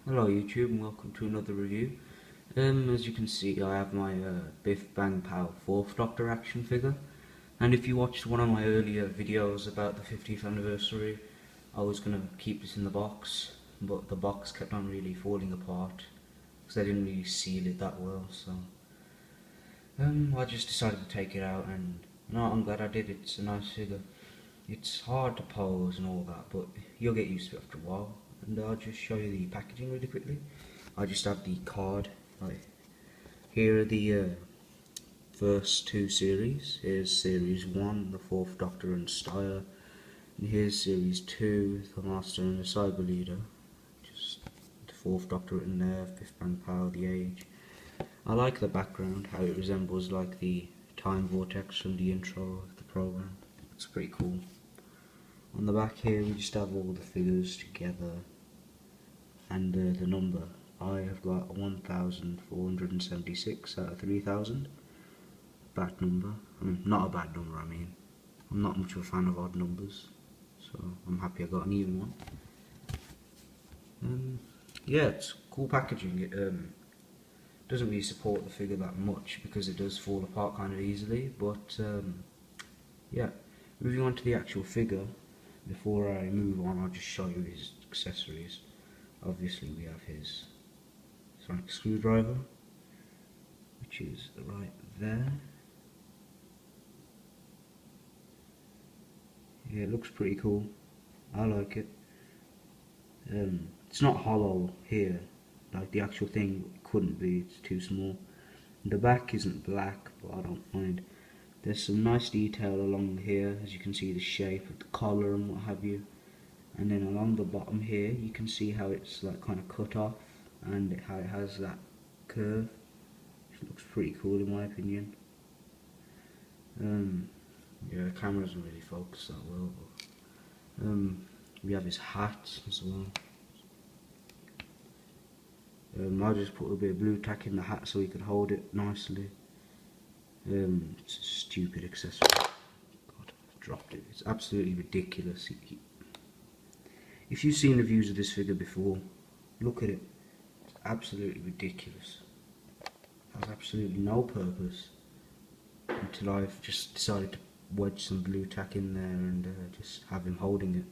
Hello YouTube and welcome to another review. As you can see, I have my Biff Bang Pow 4th Doctor action figure, and if you watched one of my earlier videos about the 50th anniversary, I was going to keep this in the box, but the box kept on really falling apart because I didn't really seal it that well, so I just decided to take it out, and no, I'm glad I did. It's a nice figure. It's hard to pose and all that, but you'll get used to it after a while. And I'll just show you the packaging really quickly. I just have the card. Right. Here are the first two series. Here's series 1, the 4th Doctor and Steyr. And here's series 2, the Master and the Cyber Leader. Just the 4th Doctor written there, Biff Bang Pow, the age. I like the background, how it resembles like the time vortex from the intro of the program. It's pretty cool. On the back here we just have all the figures together and the number. I have got 1476 out of 3000. Bad number. Not a bad number, I mean. I'm not much of a fan of odd numbers, so I'm happy I got an even one. Yeah, it's cool packaging. It doesn't really support the figure that much because it does fall apart kind of easily, but yeah. Moving on to the actual figure, before I move on I'll just show you his accessories. Obviously we have his sonic screwdriver, which is right there. Yeah, it looks pretty cool. I like it. It's not hollow here, like the actual thing couldn't be, it's too small. The back isn't black, but I don't mind. There's some nice detail along here, as you can see the shape of the collar and what have you. And then along the bottom here, you can see how it's like kind of cut off, and how it has that curve, which looks pretty cool in my opinion. Yeah, the camera doesn't really focus that well, but we have his hat as well. I just put a bit of blue tack in the hat so he could hold it nicely. It's a stupid accessory. God, I dropped it. It's absolutely ridiculous. If you've seen reviews of this figure before, look at it. It's absolutely ridiculous. It has absolutely no purpose until I've just decided to wedge some blue tack in there and just have him holding it.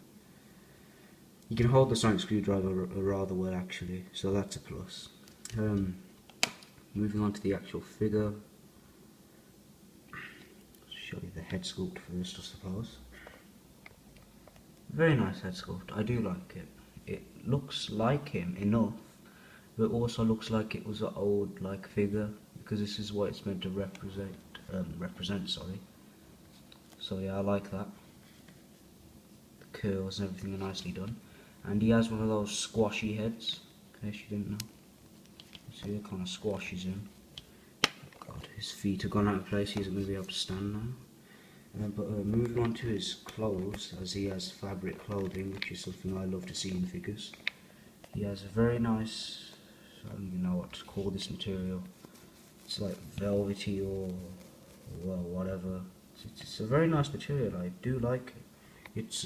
You can hold the sonic screwdriver rather well actually, so that's a plus. Moving on to the actual figure. Show you the head sculpt first, I suppose. Very nice head sculpt, I do like it. It looks like him enough, but also looks like it was an old like figure, because this is what it's meant to represent, sorry. So yeah, I like that. The curls and everything are nicely done. And he has one of those squashy heads, in case you didn't know. See, it kind of squashes him. God, his feet have gone out of place, he isn't going to be able to stand now. Moving on to his clothes, as he has fabric clothing, which is something I love to see in figures. He has a very nice, I don't even know what to call this material. It's like velvety or well, whatever. It's a very nice material, I do like it. It's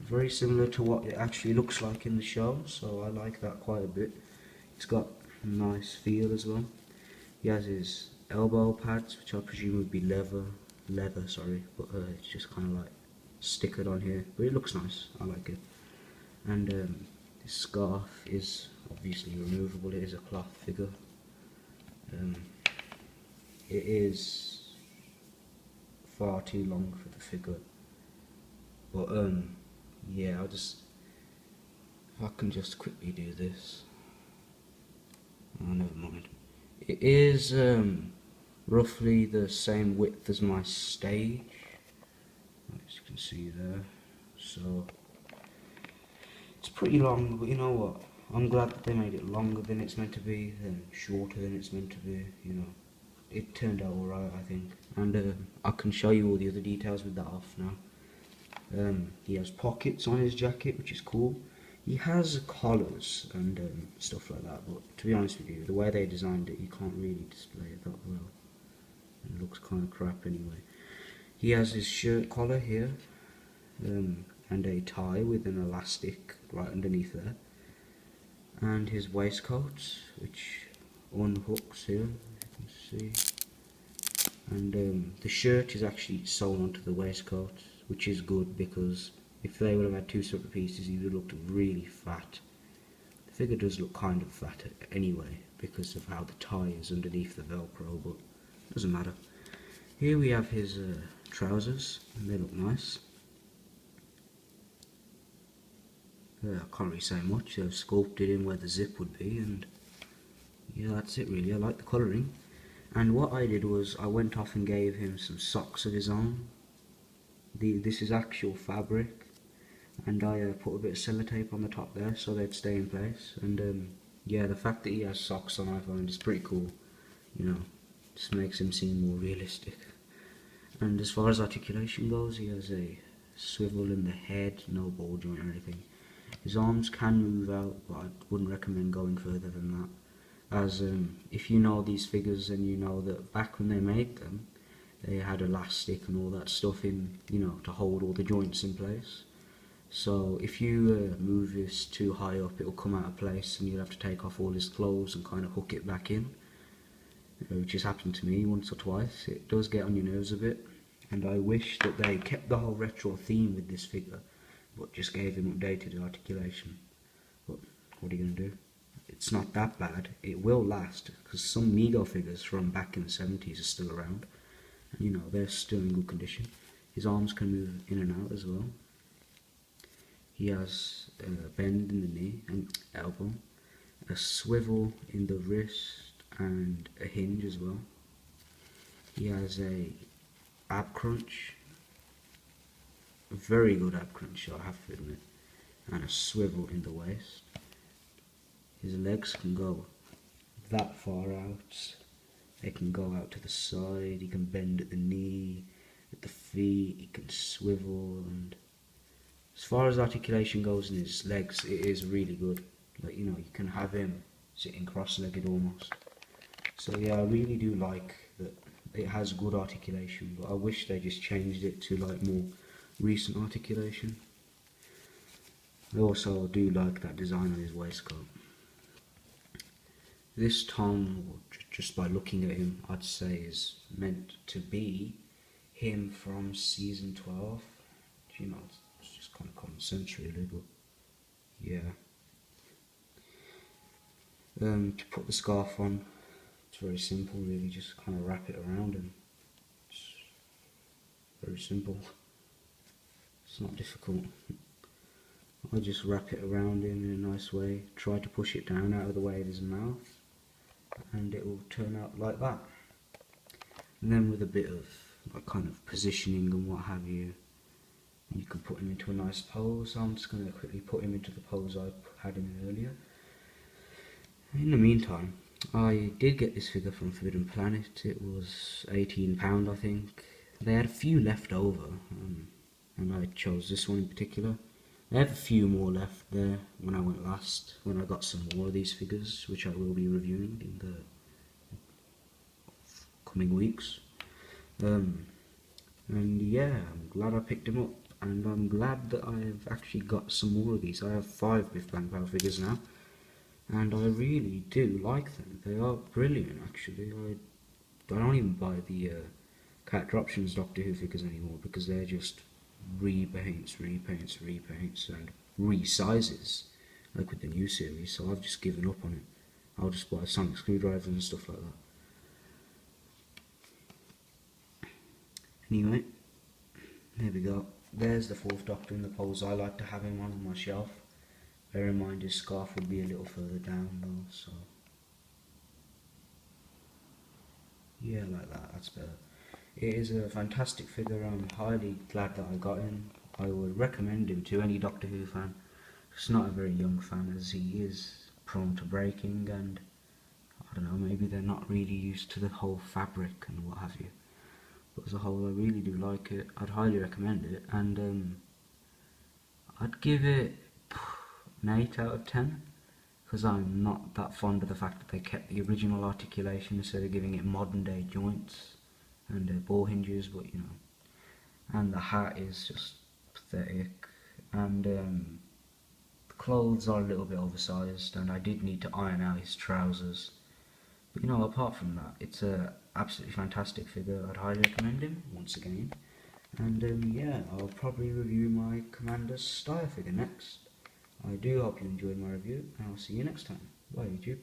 very similar to what it actually looks like in the show, so I like that quite a bit. It's got a nice feel as well. He has his elbow pads, which I presume would be leather, sorry, but it's just kind of like stickered on here, but it looks nice, I like it. And his scarf is obviously removable, it is a cloth figure. It is far too long for the figure, but yeah, if I can just quickly do this. Oh, never mind. It is roughly the same width as my stage, as you can see there, so it's pretty long, but you know what, I'm glad that they made it longer than it's meant to be, than shorter than it's meant to be, you know. It turned out alright, I think, and I can show you all the other details with that off now. He has pockets on his jacket, which is cool. He has collars and stuff like that, but to be honest with you, the way they designed it, you can't really display it that well. It looks kind of crap anyway. He has his shirt collar here, and a tie with an elastic right underneath there. and his waistcoat, which unhooks here, you can see. And the shirt is actually sewn onto the waistcoat, which is good because if they would have had two separate pieces, he would have looked really fat. The figure does look kind of fat anyway because of how the tie is underneath the Velcro, but it doesn't matter. Here we have his trousers, and they look nice. I can't really say much. They've sculpted in where the zip would be, and yeah, that's it really. I like the colouring. And what I did was I went off and gave him some socks of his own. This is actual fabric, and I put a bit of sellotape on the top there so they'd stay in place. And yeah, the fact that he has socks on I find is pretty cool. You know, just makes him seem more realistic. And as far as articulation goes, he has a swivel in the head, no ball joint or anything. His arms can move out, but I wouldn't recommend going further than that. As if you know these figures, and you know that back when they made them, they had elastic and all that stuff in, you know, to hold all the joints in place. So if you move this too high up, it'll come out of place, and you'll have to take off all his clothes and kind of hook it back in, which has happened to me once or twice. It does get on your nerves a bit, and I wish that they kept the whole retro theme with this figure, but just gave him updated articulation. But what are you going to do? It's not that bad. It will last, because some Mego figures from back in the 70s are still around, and you know, they're still in good condition. His arms can move in and out as well. He has a bend in the knee and elbow, a swivel in the wrist, and a hinge as well. He has a ab crunch, a very good ab crunch, I have to admit, and a swivel in the waist. His legs can go that far out, they can go out to the side, he can bend at the knee, at the feet, he can swivel, and as far as articulation goes in his legs, it is really good. Like, you know, you can have him sitting cross-legged almost. So yeah, I really do like that it has good articulation, but I wish they just changed it to like more recent articulation. I also do like that design on his waistcoat. This Tom, just by looking at him, I'd say is meant to be him from season 12. You know, it's just kind of common sense really, but yeah. To put the scarf on, it's very simple really, just kind of wrap it around him. It's very simple. It's not difficult. I just wrap it around him in a nice way, try to push it down out of the way of his mouth, and it will turn out like that. And then with a bit of like kind of positioning and what have you, you can put him into a nice pose. So I'm just going to quickly put him into the pose I had him in earlier. In the meantime, I did get this figure from Forbidden Planet. It was £18 I think. They had a few left over, and I chose this one in particular. I have a few more left there when I went last, when I got some more of these figures, which I will be reviewing in the coming weeks. And yeah, I'm glad I picked them up, and I'm glad that I've actually got some more of these. I have 5 Biff Bang Pow figures now, and I really do like them. They are brilliant actually. I don't even buy the Cat Droptions Doctor Who figures anymore, because they're just repaints, and resizes, like with the new series, so I've just given up on it. I'll just buy sonic screwdrivers and stuff like that. Anyway, there we go. There's the 4th Doctor in the pose I like to have him on my shelf. Bear in mind his scarf would be a little further down though, so yeah, like that, that's better. It is a fantastic figure. I'm highly glad that I got him. I would recommend him to any Doctor Who fan. Just not a very young fan, as he is prone to breaking, and I don't know, maybe they're not really used to the whole fabric and what have you. But as a whole, I really do like it. I'd highly recommend it, and I'd give it an 8 out of 10, because I'm not that fond of the fact that they kept the original articulation instead of giving it modern day joints and ball hinges, but you know, and the hat is just pathetic, and the clothes are a little bit oversized, and I did need to iron out his trousers. But you know, apart from that, it's a absolutely fantastic figure. I'd highly recommend him once again. And yeah, I'll probably review my Commander Steyr figure next. I do hope you enjoyed my review, and I'll see you next time. Bye, YouTube.